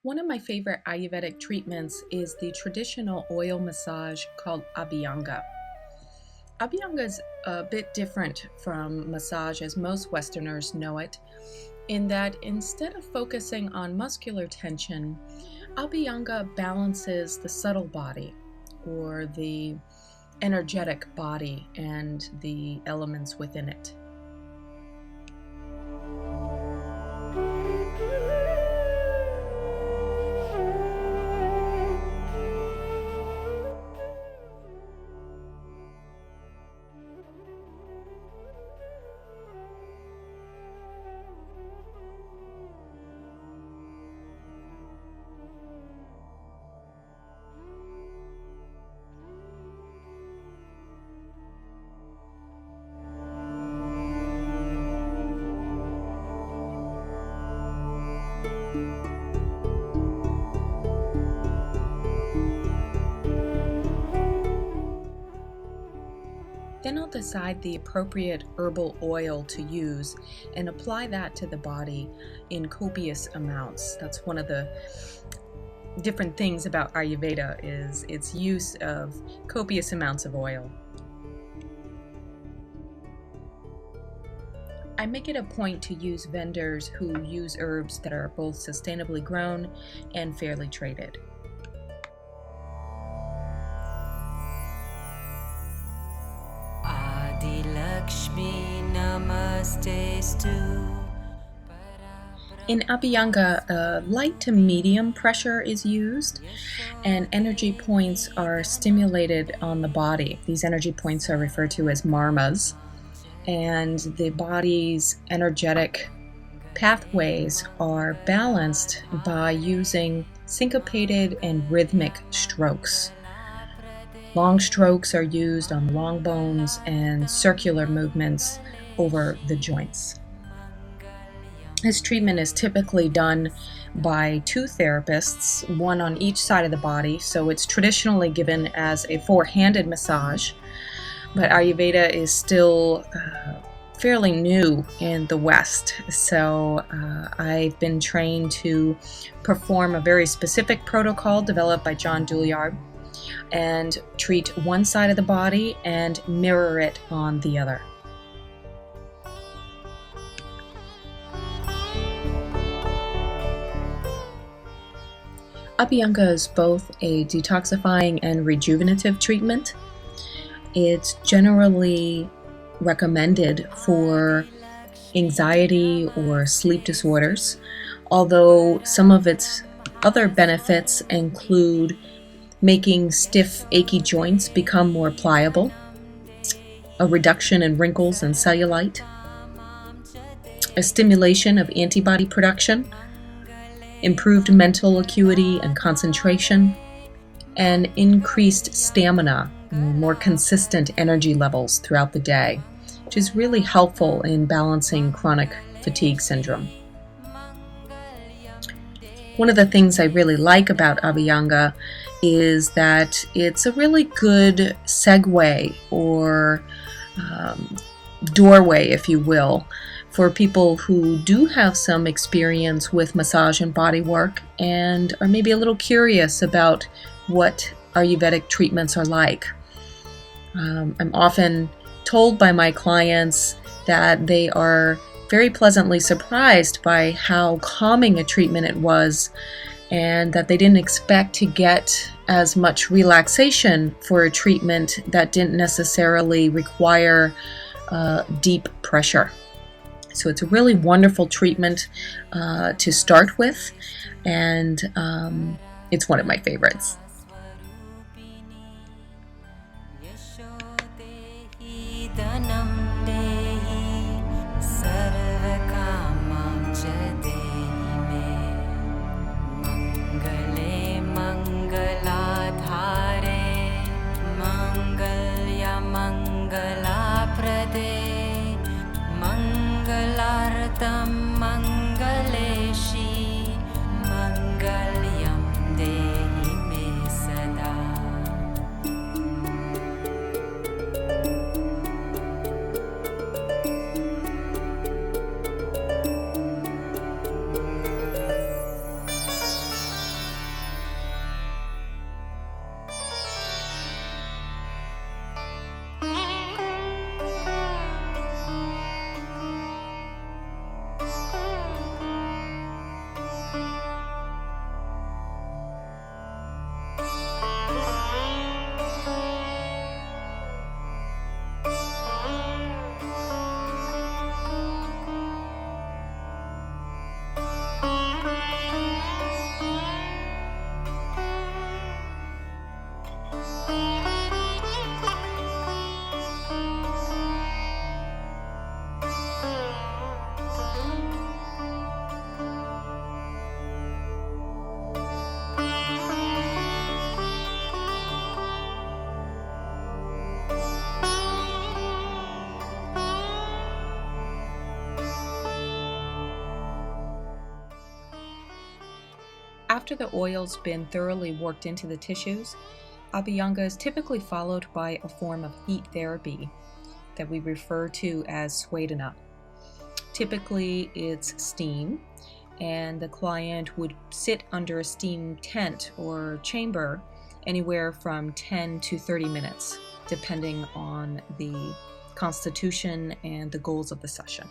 One of my favorite Ayurvedic treatments is the traditional oil massage called Abhyanga. Abhyanga is a bit different from massage as most Westerners know it, in that instead of focusing on muscular tension, Abhyanga balances the subtle body or the energetic body and the elements within it. Then I'll decide the appropriate herbal oil to use and apply that to the body in copious amounts. That's one of the different things about Ayurveda is its use of copious amounts of oil. I make it a point to use vendors who use herbs that are both sustainably grown and fairly traded. In Abhyanga, light to medium pressure is used, and energy points are stimulated on the body. These energy points are referred to as marmas, and the body's energetic pathways are balanced by using syncopated and rhythmic strokes. Long strokes are used on long bones and circular movements over the joints. This treatment is typically done by two therapists, one on each side of the body, so it's traditionally given as a four-handed massage, but Ayurveda is still fairly new in the West, so I've been trained to perform a very specific protocol developed by John Douillard and treat one side of the body and mirror it on the other. Abhyanga is both a detoxifying and rejuvenative treatment. It's generally recommended for anxiety or sleep disorders, although some of its other benefits include making stiff, achy joints become more pliable, a reduction in wrinkles and cellulite, a stimulation of antibody production, improved mental acuity and concentration, and increased stamina, more consistent energy levels throughout the day, which is really helpful in balancing chronic fatigue syndrome. One of the things I really like about Abhyanga is that it's a really good segue or doorway, if you will, for people who do have some experience with massage and body work and are maybe a little curious about what Ayurvedic treatments are like. I'm often told by my clients that they are very pleasantly surprised by how calming a treatment it was, and that they didn't expect to get as much relaxation for a treatment that didn't necessarily require deep pressure. So it's a really wonderful treatment to start with, and it's one of my favorites. Mangaleshi Mangalyam Dehi Me after the oil's been thoroughly worked into the tissues, Abhyanga is typically followed by a form of heat therapy that we refer to as Swadana. Typically, it's steam, and the client would sit under a steam tent or chamber anywhere from 10 to 30 minutes, depending on the constitution and the goals of the session.